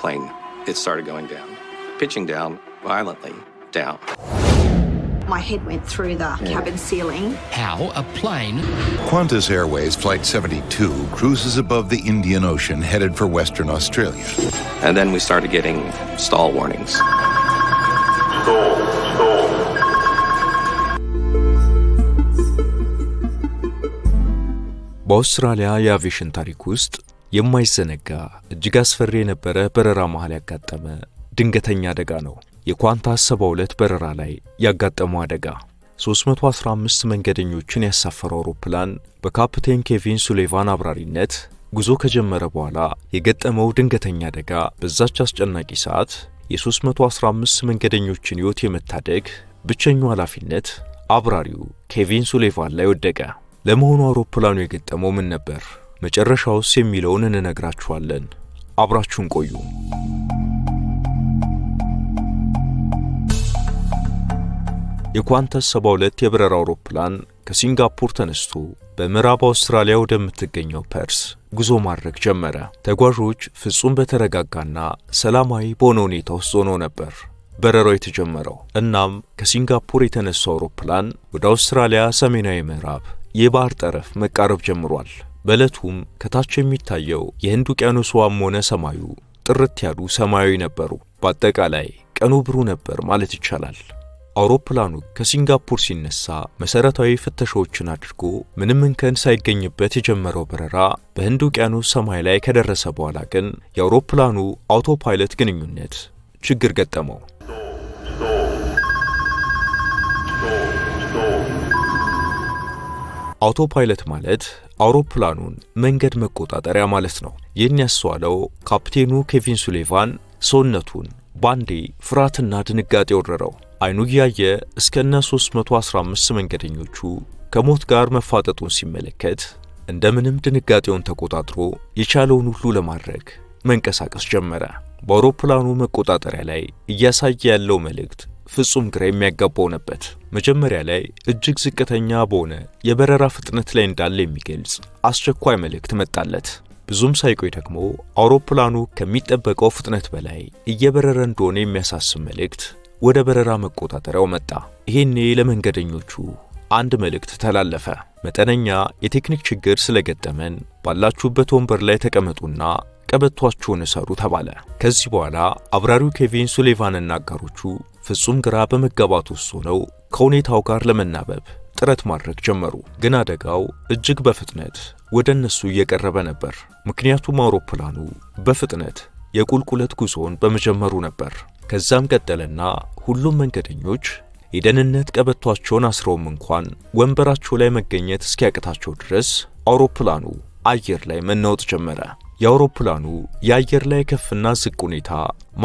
plane, it started going down, pitching down violently down. My head went through the cabin ceiling. How a plane... Qantas Airways Flight 72 cruises above the Indian Ocean headed for Western Australia. And then we started getting stall warnings. በአውስትራሊያ የአቪዬሽን ታሪክ ውስጥ የማይዘነጋ እጅግ አስፈሪ የነበረ በረራ መሃል ያጋጠመ ድንገተኛ አደጋ ነው። የኳንታስ 72 በረራ ላይ ያጋጠመው አደጋ 315 መንገደኞችን ያሳፈረው አውሮፕላን በካፕቴን ኬቪን ሱሌቫን አብራሪነት ጉዞ ከጀመረ በኋላ የገጠመው ድንገተኛ አደጋ በዛች አስጨናቂ ሰዓት የ315 መንገደኞችን ሕይወት የመታደግ ብቸኛው ኃላፊነት አብራሪው ኬቪን ሱሌቫን ላይ ወደቀ። ለመሆኑ አውሮፕላኑ የገጠመው ምን ነበር? መጨረሻውስ የሚለውን እንነግራችኋለን። አብራችሁን ቆዩ። የኳንታስ 72 የበረራ አውሮፕላን ከሲንጋፖር ተነስቶ በምዕራብ አውስትራሊያ ወደምትገኘው ፐርስ ጉዞ ማድረግ ጀመረ። ተጓዦች ፍጹም በተረጋጋና ሰላማዊ በሆነ ሁኔታ ውስጥ ሆነው ነበር በረራው የተጀመረው። እናም ከሲንጋፖር የተነሳው አውሮፕላን ወደ አውስትራሊያ ሰሜናዊ ምዕራብ የባህር ጠረፍ መቃረብ ጀምሯል። በዕለቱም ከታች የሚታየው የህንድ ውቅያኖስ ውሃም ሆነ ሰማዩ ጥርት ያሉ ሰማያዊ ነበሩ። በአጠቃላይ ቀኑ ብሩህ ነበር ማለት ይቻላል። አውሮፕላኑ ከሲንጋፖር ሲነሳ መሰረታዊ ፍተሻዎችን አድርጎ ምንም እንከን ሳይገኝበት የጀመረው በረራ በህንድ ውቅያኖስ ሰማይ ላይ ከደረሰ በኋላ ግን የአውሮፕላኑ አውቶፓይለት ግንኙነት ችግር ገጠመው። አውቶፓይለት ማለት አውሮፕላኑን መንገድ መቆጣጠሪያ ማለት ነው። ይህን ያስተዋለው ካፕቴኑ ኬቪን ሱሌቫን ሰውነቱን ባንዴ ፍርሃትና ድንጋጤ ወረረው። አይኑ እያየ እስከነ 315 መንገደኞቹ ከሞት ጋር መፋጠጡን ሲመለከት እንደምንም ድንጋጤውን ተቆጣጥሮ የቻለውን ሁሉ ለማድረግ መንቀሳቀስ ጀመረ። በአውሮፕላኑ መቆጣጠሪያ ላይ እያሳየ ያለው መልእክት ፍጹም ግራ የሚያጋባው ነበር። መጀመሪያ ላይ እጅግ ዝቅተኛ በሆነ የበረራ ፍጥነት ላይ እንዳለ የሚገልጽ አስቸኳይ መልእክት መጣለት። ብዙም ሳይቆይ ደግሞ አውሮፕላኑ ከሚጠበቀው ፍጥነት በላይ እየበረረ እንደሆነ የሚያሳስብ መልእክት ወደ በረራ መቆጣጠሪያው መጣ። ይሄኔ ለመንገደኞቹ አንድ መልእክት ተላለፈ። መጠነኛ የቴክኒክ ችግር ስለገጠመን ባላችሁበት ወንበር ላይ ተቀመጡና ቀበቷችሁን እሰሩ ተባለ። ከዚህ በኋላ አብራሪው ኬቪን ሱሌቫንና አጋሮቹ ፍጹም ግራ በመጋባት ውስጥ ሆነው ከሁኔታው ጋር ለመናበብ ጥረት ማድረግ ጀመሩ። ግን አደጋው እጅግ በፍጥነት ወደ እነሱ እየቀረበ ነበር። ምክንያቱም አውሮፕላኑ በፍጥነት የቁልቁለት ጉዞውን በመጀመሩ ነበር። ከዛም ቀጠለና ሁሉም መንገደኞች የደህንነት ቀበቷቸውን አስረውም እንኳን ወንበራቸው ላይ መገኘት እስኪያቅታቸው ድረስ አውሮፕላኑ አየር ላይ መናወጥ ጀመረ። የአውሮፕላኑ የአየር ላይ ከፍና ዝቅ ሁኔታ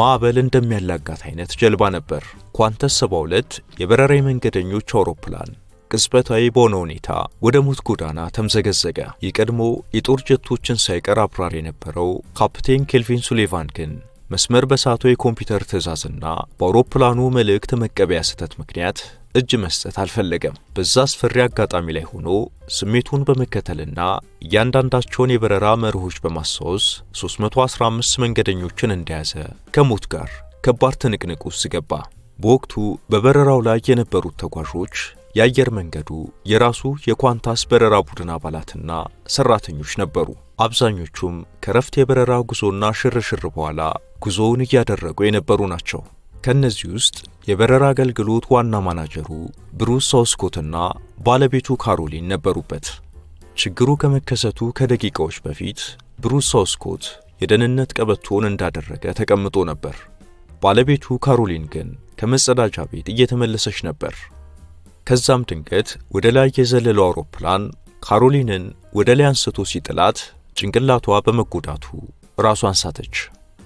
ማዕበል እንደሚያላጋት አይነት ጀልባ ነበር። ኳንታስ 72 የበረራ መንገደኞች አውሮፕላን ቅጽበታዊ በሆነ ሁኔታ ወደ ሞት ጎዳና ተምዘገዘገ። የቀድሞ የጦር ጀቶችን ሳይቀር አብራሪ የነበረው ካፕቴን ኬቪን ሱሌቫን ግን መስመር በሳተው የኮምፒውተር ትዕዛዝና በአውሮፕላኑ መልእክት መቀበያ ስህተት ምክንያት እጅ መስጠት አልፈለገም። በዛ አስፈሪ አጋጣሚ ላይ ሆኖ ስሜቱን በመከተልና እያንዳንዳቸውን የበረራ መርሆች በማስታወስ 315 መንገደኞችን እንደያዘ ከሞት ጋር ከባድ ትንቅንቅ ውስጥ ገባ። በወቅቱ በበረራው ላይ የነበሩት ተጓዦች የአየር መንገዱ የራሱ የኳንታስ በረራ ቡድን አባላትና ሰራተኞች ነበሩ። አብዛኞቹም ከረፍት የበረራ ጉዞና ሽርሽር በኋላ ጉዞውን እያደረጉ የነበሩ ናቸው። ከነዚህ ውስጥ የበረራ አገልግሎት ዋና ማናጀሩ ብሩስ ሳውስኮትና ባለቤቱ ካሮሊን ነበሩበት። ችግሩ ከመከሰቱ ከደቂቃዎች በፊት ብሩስ ሳውስኮት የደህንነት ቀበቶውን እንዳደረገ ተቀምጦ ነበር። ባለቤቱ ካሮሊን ግን ከመጸዳጃ ቤት እየተመለሰች ነበር። ከዛም ድንገት ወደ ላይ የዘለለው አውሮፕላን ካሮሊንን ወደ ላይ አንስቶ ሲጥላት ጭንቅላቷ በመጎዳቱ ራሷን ሳተች።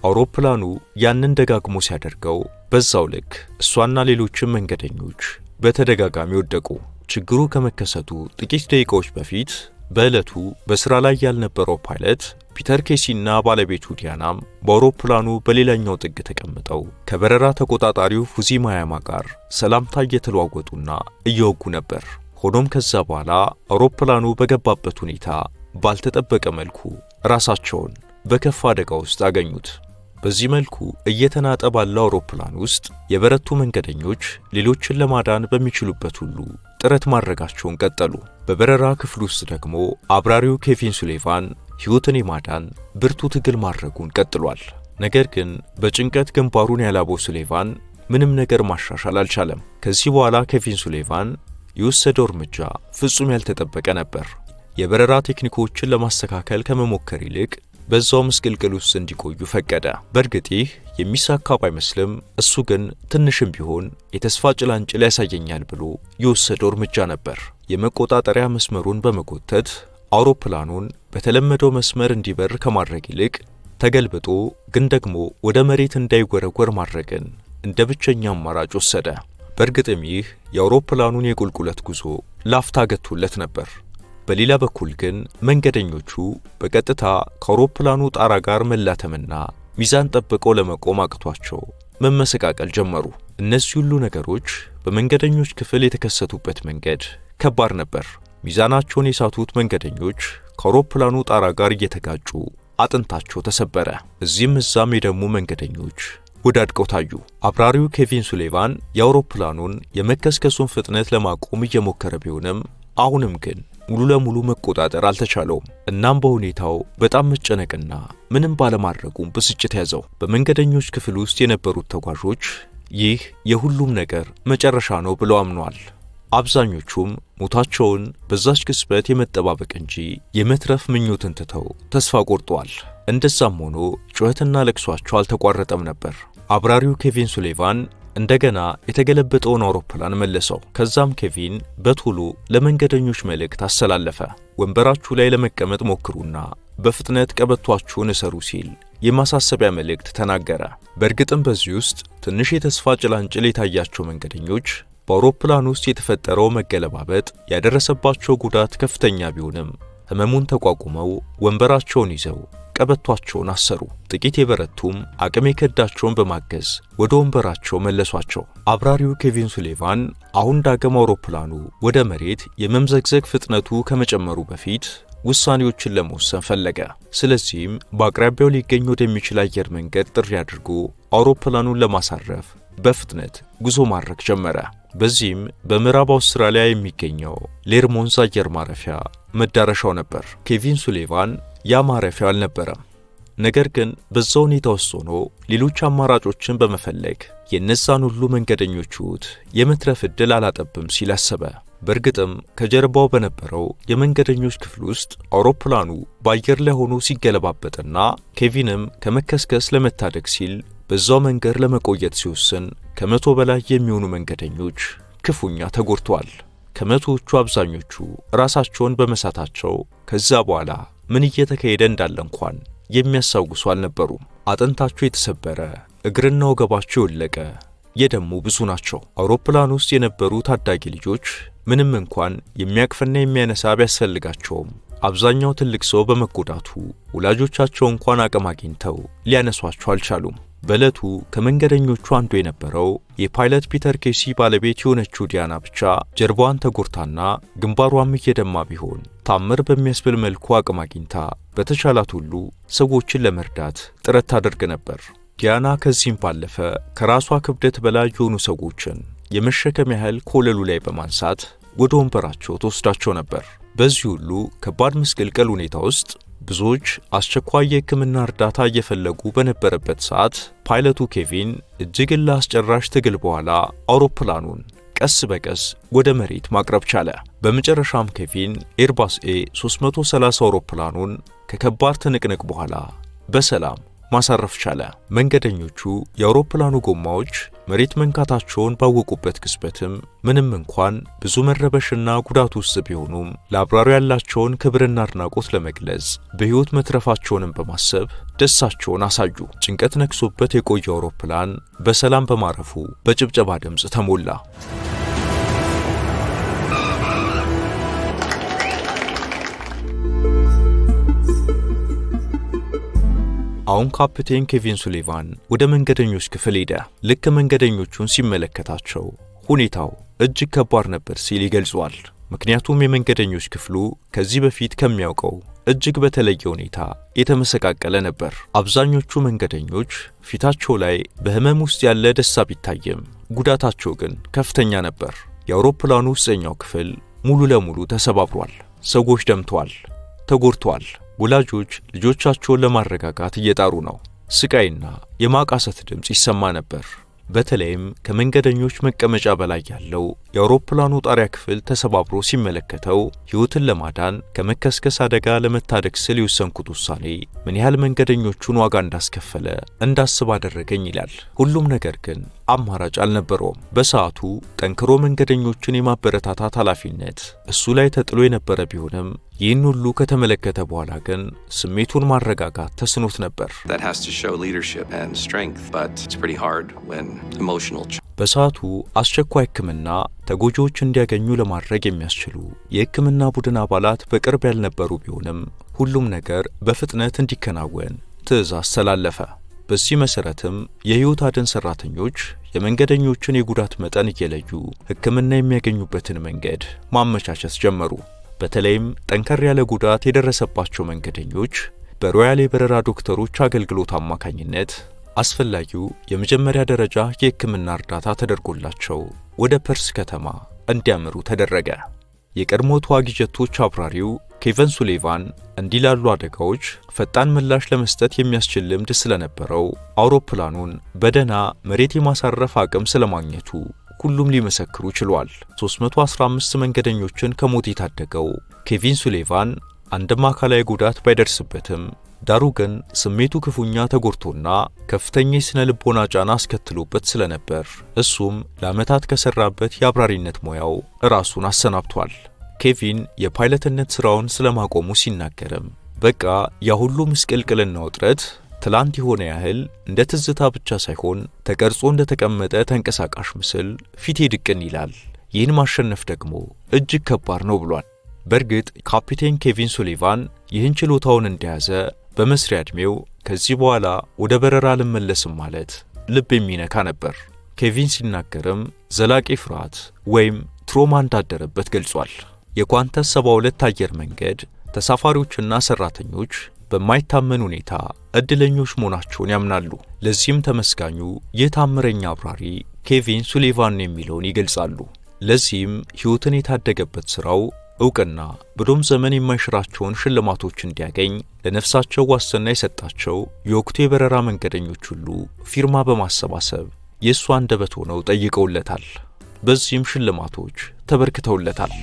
አውሮፕላኑ ያንን ደጋግሞ ሲያደርገው በዛው ልክ እሷና ሌሎችም መንገደኞች በተደጋጋሚ ወደቁ። ችግሩ ከመከሰቱ ጥቂት ደቂቃዎች በፊት በዕለቱ በሥራ ላይ ያልነበረው ፓይለት ፒተር ኬሲና ባለቤቱ ዲያናም በአውሮፕላኑ በሌላኛው ጥግ ተቀምጠው ከበረራ ተቆጣጣሪው ፉዚማያማ ጋር ሰላምታ እየተለዋወጡና እየወጉ ነበር። ሆኖም ከዛ በኋላ አውሮፕላኑ በገባበት ሁኔታ ባልተጠበቀ መልኩ ራሳቸውን በከፋ አደጋ ውስጥ አገኙት። በዚህ መልኩ እየተናጠ ባለው አውሮፕላን ውስጥ የበረቱ መንገደኞች ሌሎችን ለማዳን በሚችሉበት ሁሉ ጥረት ማድረጋቸውን ቀጠሉ። በበረራ ክፍል ውስጥ ደግሞ አብራሪው ኬቪን ሱሌቫን ሕይወትን የማዳን ብርቱ ትግል ማድረጉን ቀጥሏል። ነገር ግን በጭንቀት ግንባሩን ያላበው ሱሌቫን ምንም ነገር ማሻሻል አልቻለም። ከዚህ በኋላ ኬቪን ሱሌቫን የወሰደው እርምጃ ፍጹም ያልተጠበቀ ነበር። የበረራ ቴክኒኮችን ለማስተካከል ከመሞከር ይልቅ በዛው ምስቅልቅል ውስጥ እንዲቆዩ ፈቀደ። በእርግጥ ይህ የሚሳካ ባይመስልም እሱ ግን ትንሽም ቢሆን የተስፋ ጭላንጭል ያሳየኛል ብሎ የወሰደው እርምጃ ነበር። የመቆጣጠሪያ መስመሩን በመጎተት አውሮፕላኑን በተለመደው መስመር እንዲበር ከማድረግ ይልቅ ተገልብጦ ግን ደግሞ ወደ መሬት እንዳይወረወር ማድረግን እንደ ብቸኛ አማራጭ ወሰደ። በእርግጥም ይህ የአውሮፕላኑን የቁልቁለት ጉዞ ላፍታ ገቶለት ነበር። በሌላ በኩል ግን መንገደኞቹ በቀጥታ ከአውሮፕላኑ ጣራ ጋር መላተምና ሚዛን ጠብቀው ለመቆም አቅቷቸው መመሰቃቀል ጀመሩ። እነዚህ ሁሉ ነገሮች በመንገደኞች ክፍል የተከሰቱበት መንገድ ከባድ ነበር። ሚዛናቸውን የሳቱት መንገደኞች ከአውሮፕላኑ ጣራ ጋር እየተጋጩ አጥንታቸው ተሰበረ። እዚህም እዛም የደሙ መንገደኞች ወዳድቀው ታዩ። አብራሪው ኬቪን ሱሌቫን የአውሮፕላኑን የመከስከሱን ፍጥነት ለማቆም እየሞከረ ቢሆንም አሁንም ግን ሙሉ ለሙሉ መቆጣጠር አልተቻለውም። እናም በሁኔታው በጣም መጨነቅና ምንም ባለማድረጉም ብስጭት ያዘው። በመንገደኞች ክፍል ውስጥ የነበሩት ተጓዦች ይህ የሁሉም ነገር መጨረሻ ነው ብለው አምኗል። አብዛኞቹም ሞታቸውን በዛች ቅጽበት የመጠባበቅ እንጂ የመትረፍ ምኞትን ትተው ተስፋ ቆርጠዋል። እንደዛም ሆኖ ጩኸትና ለቅሷቸው አልተቋረጠም ነበር። አብራሪው ኬቪን ሱሌቫን እንደገና የተገለበጠውን አውሮፕላን መለሰው። ከዛም ኬቪን በቶሎ ለመንገደኞች መልእክት አስተላለፈ። ወንበራችሁ ላይ ለመቀመጥ ሞክሩና በፍጥነት ቀበቷችሁን እሰሩ ሲል የማሳሰቢያ መልእክት ተናገረ። በእርግጥም በዚህ ውስጥ ትንሽ የተስፋ ጭላንጭል የታያቸው መንገደኞች በአውሮፕላን ውስጥ የተፈጠረው መገለባበጥ ያደረሰባቸው ጉዳት ከፍተኛ ቢሆንም ህመሙን ተቋቁመው ወንበራቸውን ይዘው ቀበቷቸውን አሰሩ። ጥቂት የበረቱም አቅም የከዳቸውን በማገዝ ወደ ወንበራቸው መለሷቸው። አብራሪው ኬቪን ሱሌቫን አሁን ዳግም አውሮፕላኑ ወደ መሬት የመምዘግዘግ ፍጥነቱ ከመጨመሩ በፊት ውሳኔዎችን ለመወሰን ፈለገ። ስለዚህም በአቅራቢያው ሊገኝ ወደሚችል አየር መንገድ ጥሪ አድርጎ አውሮፕላኑን ለማሳረፍ በፍጥነት ጉዞ ማድረግ ጀመረ። በዚህም በምዕራብ አውስትራሊያ የሚገኘው ሌርሞንስ አየር ማረፊያ መዳረሻው ነበር። ኬቪን ሱሌቫን ያ ማረፊያ አልነበረም። ነገር ግን በዛው ሁኔታ ውስጥ ሆኖ ሌሎች አማራጮችን በመፈለግ የነዛን ሁሉ መንገደኞች ሕይወት የመትረፍ ዕድል አላጠብም ሲል አሰበ። በእርግጥም ከጀርባው በነበረው የመንገደኞች ክፍል ውስጥ አውሮፕላኑ በአየር ላይ ሆኖ ሲገለባበጥና ኬቪንም ከመከስከስ ለመታደግ ሲል በዛው መንገድ ለመቆየት ሲወስን ከመቶ በላይ የሚሆኑ መንገደኞች ክፉኛ ተጎድተዋል። ከመቶዎቹ አብዛኞቹ ራሳቸውን በመሳታቸው ከዛ በኋላ ምን እየተካሄደ እንዳለ እንኳን የሚያስታውሱ አልነበሩም። አጥንታቸው የተሰበረ፣ እግርና ወገባቸው የወለቀ የደሙ ብዙ ናቸው። አውሮፕላን ውስጥ የነበሩ ታዳጊ ልጆች ምንም እንኳን የሚያቅፍና የሚያነሳ ቢያስፈልጋቸውም አብዛኛው ትልቅ ሰው በመጎዳቱ ወላጆቻቸው እንኳን አቅም አግኝተው ሊያነሷቸው አልቻሉም። በዕለቱ ከመንገደኞቹ አንዱ የነበረው የፓይለት ፒተር ኬሲ ባለቤት የሆነችው ዲያና ብቻ ጀርባዋን ተጎድታና ግንባሯም እየደማ ቢሆን ታምር በሚያስብል መልኩ አቅም አግኝታ በተቻላት ሁሉ ሰዎችን ለመርዳት ጥረት ታደርግ ነበር። ዲያና ከዚህም ባለፈ ከራሷ ክብደት በላይ የሆኑ ሰዎችን የመሸከም ያህል ኮለሉ ላይ በማንሳት ወደ ወንበራቸው ተወስዳቸው ነበር። በዚህ ሁሉ ከባድ ምስቅልቅል ሁኔታ ውስጥ ብዙዎች አስቸኳይ የሕክምና እርዳታ እየፈለጉ በነበረበት ሰዓት ፓይለቱ ኬቪን እጅግ ለአስጨራሽ ትግል በኋላ አውሮፕላኑን ቀስ በቀስ ወደ መሬት ማቅረብ ቻለ። በመጨረሻም ኬቪን ኤርባስ ኤ330 አውሮፕላኑን ከከባድ ትንቅንቅ በኋላ በሰላም ማሳረፍ ቻለ። መንገደኞቹ የአውሮፕላኑ ጎማዎች መሬት መንካታቸውን ባወቁበት ቅጽበትም ምንም እንኳን ብዙ መረበሽና ጉዳት ውስጥ ቢሆኑም ለአብራሪው ያላቸውን ክብርና አድናቆት ለመግለጽ በሕይወት መትረፋቸውንም በማሰብ ደስታቸውን አሳዩ። ጭንቀት ነክሶበት የቆየ አውሮፕላን በሰላም በማረፉ በጭብጨባ ድምፅ ተሞላ። አሁን ካፕቴን ኬቪን ሱሌቫን ወደ መንገደኞች ክፍል ሄደ። ልክ መንገደኞቹን ሲመለከታቸው ሁኔታው እጅግ ከባድ ነበር ሲል ይገልጿል። ምክንያቱም የመንገደኞች ክፍሉ ከዚህ በፊት ከሚያውቀው እጅግ በተለየ ሁኔታ የተመሰቃቀለ ነበር። አብዛኞቹ መንገደኞች ፊታቸው ላይ በህመም ውስጥ ያለ ደስታ ቢታይም ጉዳታቸው ግን ከፍተኛ ነበር። የአውሮፕላኑ ውስጠኛው ክፍል ሙሉ ለሙሉ ተሰባብሯል። ሰዎች ደምተዋል፣ ተጎድተዋል። ወላጆች ልጆቻቸውን ለማረጋጋት እየጣሩ ነው። ስቃይና የማቃሰት ድምጽ ይሰማ ነበር። በተለይም ከመንገደኞች መቀመጫ በላይ ያለው የአውሮፕላኑ ጣሪያ ክፍል ተሰባብሮ ሲመለከተው ሕይወትን ለማዳን ከመከስከስ አደጋ ለመታደግ ስል የወሰንኩት ውሳኔ ምን ያህል መንገደኞቹን ዋጋ እንዳስከፈለ እንዳስብ አደረገኝ ይላል። ሁሉም ነገር ግን አማራጭ አልነበረውም። በሰዓቱ ጠንክሮ መንገደኞችን የማበረታታት ኃላፊነት እሱ ላይ ተጥሎ የነበረ ቢሆንም ይህን ሁሉ ከተመለከተ በኋላ ግን ስሜቱን ማረጋጋት ተስኖት ነበር። That has to show leadership and strength, but it's pretty hard when emotional. በሰዓቱ አስቸኳይ ሕክምና ተጎጂዎች እንዲያገኙ ለማድረግ የሚያስችሉ የሕክምና ቡድን አባላት በቅርብ ያልነበሩ ቢሆንም ሁሉም ነገር በፍጥነት እንዲከናወን ትዕዛዝ ተላለፈ። በዚህ መሰረትም የሕይወት አድን ሰራተኞች የመንገደኞችን የጉዳት መጠን እየለዩ ሕክምና የሚያገኙበትን መንገድ ማመቻቸት ጀመሩ። በተለይም ጠንከር ያለ ጉዳት የደረሰባቸው መንገደኞች በሮያል የበረራ ዶክተሮች አገልግሎት አማካኝነት አስፈላጊው የመጀመሪያ ደረጃ የሕክምና እርዳታ ተደርጎላቸው ወደ ፐርስ ከተማ እንዲያመሩ ተደረገ። የቀድሞ ተዋጊ ጀቶች አብራሪው ኬቨን ሱሊቫን እንዲህ ላሉ አደጋዎች ፈጣን ምላሽ ለመስጠት የሚያስችል ልምድ ስለነበረው አውሮፕላኑን በደህና መሬት የማሳረፍ አቅም ስለማግኘቱ ሁሉም ሊመሰክሩ ችሏል። 315 መንገደኞችን ከሞት የታደገው ኬቪን ሱሊቫን አንድም አካላዊ ጉዳት ባይደርስበትም ዳሩ ግን ስሜቱ ክፉኛ ተጎድቶና ከፍተኛ የሥነ ልቦና ጫና አስከትሎበት ስለነበር እሱም ለዓመታት ከሰራበት የአብራሪነት ሙያው ራሱን አሰናብቷል። ኬቪን የፓይለትነት ሥራውን ስለማቆሙ ሲናገርም በቃ ያ ሁሉ ምስቅልቅልና ውጥረት ትላንት የሆነ ያህል እንደ ትዝታ ብቻ ሳይሆን ተቀርጾ እንደ ተቀመጠ ተንቀሳቃሽ ምስል ፊቴ ድቅን ይላል። ይህን ማሸነፍ ደግሞ እጅግ ከባድ ነው ብሏል። በእርግጥ ካፒቴን ኬቪን ሱሊቫን ይህን ችሎታውን እንደያዘ በመስሪያ ዕድሜው ከዚህ በኋላ ወደ በረራ አልመለስም ማለት ልብ የሚነካ ነበር። ኬቪን ሲናገርም ዘላቂ ፍርሃት ወይም ትሮማ እንዳደረበት ገልጿል። የኳንተስ 72 አየር መንገድ ተሳፋሪዎችና ሰራተኞች በማይታመን ሁኔታ እድለኞች መሆናቸውን ያምናሉ። ለዚህም ተመስጋኙ የታምረኛ አብራሪ ኬቪን ሱሊቫን የሚለውን ይገልጻሉ። ለዚህም ሕይወትን የታደገበት ሥራው ዕውቅና ብሎም ዘመን የማይሽራቸውን ሽልማቶች እንዲያገኝ ለነፍሳቸው ዋስትና የሰጣቸው የወቅቱ የበረራ መንገደኞች ሁሉ ፊርማ በማሰባሰብ የእሱ አንደበት ሆነው ጠይቀውለታል። በዚህም ሽልማቶች ተበርክተውለታል።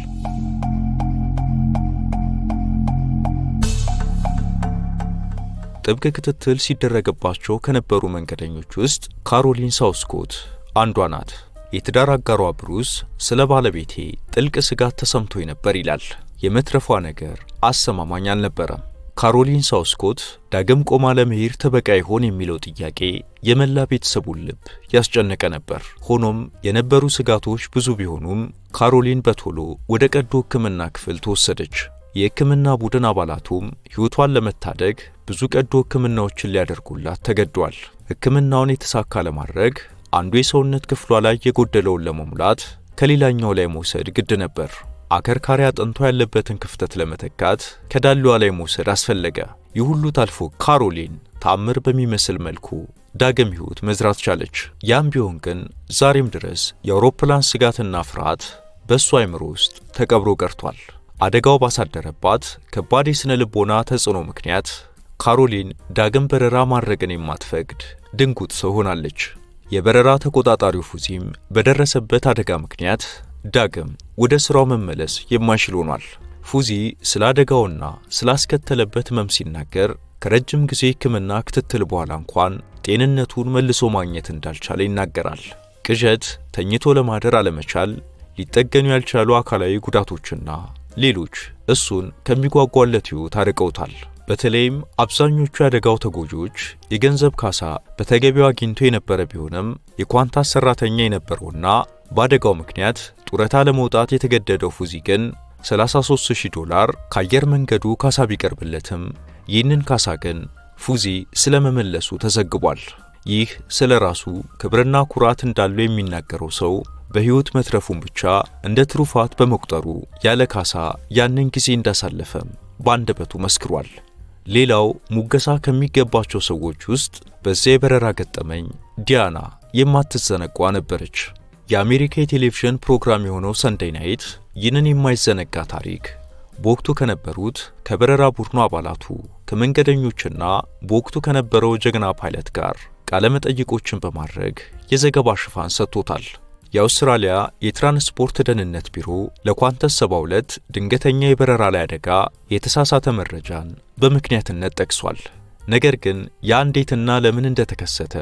ጥብቅ ክትትል ሲደረግባቸው ከነበሩ መንገደኞች ውስጥ ካሮሊን ሳውስኮት አንዷ ናት። የትዳር አጋሯ ብሩስ ስለ ባለቤቴ ጥልቅ ስጋት ተሰምቶኝ ነበር ይላል። የመትረፏ ነገር አሰማማኝ አልነበረም። ካሮሊን ሳውስኮት ዳግም ቆማ ለመሄድ ትበቃ ይሆን የሚለው ጥያቄ የመላ ቤተሰቡን ልብ ያስጨነቀ ነበር። ሆኖም የነበሩ ስጋቶች ብዙ ቢሆኑም ካሮሊን በቶሎ ወደ ቀዶ ሕክምና ክፍል ተወሰደች። የሕክምና ቡድን አባላቱም ሕይወቷን ለመታደግ ብዙ ቀዶ ሕክምናዎችን ሊያደርጉላት ተገዷል። ሕክምናውን የተሳካ ለማድረግ አንዱ የሰውነት ክፍሏ ላይ የጎደለውን ለመሙላት ከሌላኛው ላይ መውሰድ ግድ ነበር። አከርካሪ አጥንቷ ያለበትን ክፍተት ለመተካት ከዳሏ ላይ መውሰድ አስፈለገ። ይህ ሁሉ ታልፎ ካሮሊን ተአምር በሚመስል መልኩ ዳግም ሕይወት መዝራት ቻለች። ያም ቢሆን ግን ዛሬም ድረስ የአውሮፕላን ስጋትና ፍርሃት በእሷ አእምሮ ውስጥ ተቀብሮ ቀርቷል። አደጋው ባሳደረባት ከባድ የሥነ ልቦና ተጽዕኖ ምክንያት ካሮሊን ዳግም በረራ ማድረግን የማትፈቅድ ድንጉጥ ሰው ሆናለች። የበረራ ተቆጣጣሪው ፉዚም በደረሰበት አደጋ ምክንያት ዳግም ወደ ሥራው መመለስ የማይችል ሆኗል። ፉዚ ስለ አደጋውና ስላስከተለበት ሕመም ሲናገር ከረጅም ጊዜ ሕክምና ክትትል በኋላ እንኳን ጤንነቱን መልሶ ማግኘት እንዳልቻለ ይናገራል። ቅዠት፣ ተኝቶ ለማደር አለመቻል፣ ሊጠገኑ ያልቻሉ አካላዊ ጉዳቶችና ሌሎች እሱን ከሚጓጓለት ሕይወት አርቀውታል። በተለይም አብዛኞቹ የአደጋው ተጎጂዎች የገንዘብ ካሳ በተገቢው አግኝቶ የነበረ ቢሆንም የኳንታስ ሰራተኛ የነበረውና በአደጋው ምክንያት ጡረታ ለመውጣት የተገደደው ፉዚ ግን $33,000 ከአየር መንገዱ ካሳ ቢቀርብለትም ይህንን ካሳ ግን ፉዚ ስለመመለሱ ተዘግቧል። ይህ ስለ ራሱ ክብርና ኩራት እንዳለው የሚናገረው ሰው በሕይወት መትረፉን ብቻ እንደ ትሩፋት በመቁጠሩ ያለ ካሳ ያንን ጊዜ እንዳሳለፈም ባንደበቱ መስክሯል። ሌላው ሙገሳ ከሚገባቸው ሰዎች ውስጥ በዚያ የበረራ ገጠመኝ ዲያና የማትዘነጓ ነበረች። የአሜሪካ የቴሌቪዥን ፕሮግራም የሆነው ሰንዴይ ናይት ይህንን የማይዘነጋ ታሪክ በወቅቱ ከነበሩት ከበረራ ቡድኑ አባላቱ ከመንገደኞችና በወቅቱ ከነበረው ጀግና ፓይለት ጋር ቃለ መጠይቆችን በማድረግ የዘገባ ሽፋን ሰጥቶታል። የአውስትራሊያ የትራንስፖርት ደህንነት ቢሮ ለኳንተስ 72 ድንገተኛ የበረራ ላይ አደጋ የተሳሳተ መረጃን በምክንያትነት ጠቅሷል። ነገር ግን ያ እንዴትና ለምን እንደተከሰተ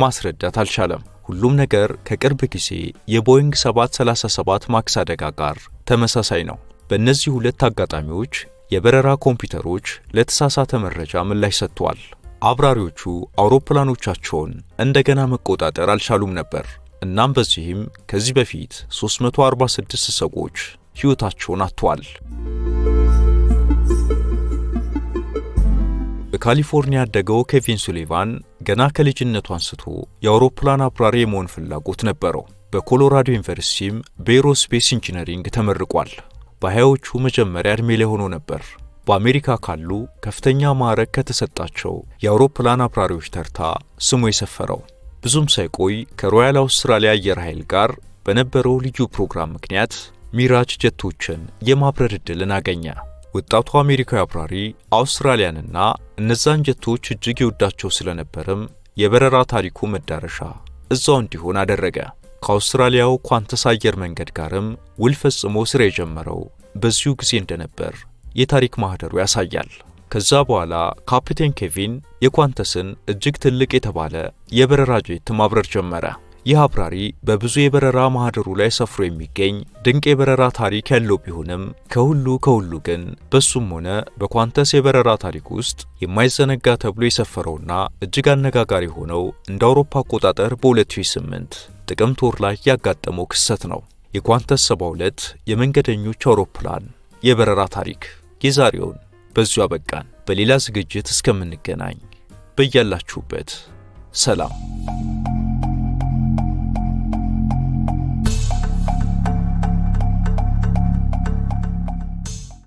ማስረዳት አልቻለም። ሁሉም ነገር ከቅርብ ጊዜ የቦይንግ 737 ማክስ አደጋ ጋር ተመሳሳይ ነው። በእነዚህ ሁለት አጋጣሚዎች የበረራ ኮምፒውተሮች ለተሳሳተ መረጃ ምላሽ ሰጥተዋል። አብራሪዎቹ አውሮፕላኖቻቸውን እንደገና መቆጣጠር አልቻሉም ነበር። እናም በዚህም ከዚህ በፊት 346 ሰዎች ሕይወታቸውን አጥተዋል። በካሊፎርኒያ ያደገው ኬቪን ሱሊቫን ገና ከልጅነቱ አንስቶ የአውሮፕላን አብራሪ የመሆን ፍላጎት ነበረው። በኮሎራዶ ዩኒቨርሲቲም በኤሮስፔስ ኢንጂነሪንግ ተመርቋል። በሃያዎቹ መጀመሪያ ዕድሜ ላይ ሆኖ ነበር በአሜሪካ ካሉ ከፍተኛ ማዕረግ ከተሰጣቸው የአውሮፕላን አብራሪዎች ተርታ ስሙ የሰፈረው። ብዙም ሳይቆይ ከሮያል አውስትራሊያ አየር ኃይል ጋር በነበረው ልዩ ፕሮግራም ምክንያት ሚራጅ ጀቶችን የማብረር ዕድልን አገኘ። ወጣቱ አሜሪካዊ አብራሪ አውስትራሊያንና እነዛን ጀቶች እጅግ ይወዳቸው ስለነበርም የበረራ ታሪኩ መዳረሻ እዛው እንዲሆን አደረገ። ከአውስትራሊያው ኳንተስ አየር መንገድ ጋርም ውል ፈጽሞ ስራ የጀመረው በዚሁ ጊዜ እንደነበር የታሪክ ማህደሩ ያሳያል። ከዛ በኋላ ካፕቴን ኬቪን የኳንተስን እጅግ ትልቅ የተባለ የበረራ ጄት ማብረር ጀመረ። ይህ አብራሪ በብዙ የበረራ ማህደሩ ላይ ሰፍሮ የሚገኝ ድንቅ የበረራ ታሪክ ያለው ቢሆንም ከሁሉ ግን በሱም ሆነ በኳንተስ የበረራ ታሪክ ውስጥ የማይዘነጋ ተብሎ የሰፈረውና እጅግ አነጋጋሪ ሆነው እንደ አውሮፓ አቆጣጠር በ2008 ጥቅምት ወር ላይ ያጋጠመው ክስተት ነው። የኳንተስ 72 የመንገደኞች አውሮፕላን የበረራ ታሪክ። የዛሬውን በዚሁ አበቃን። በሌላ ዝግጅት እስከምንገናኝ በያላችሁበት ሰላም።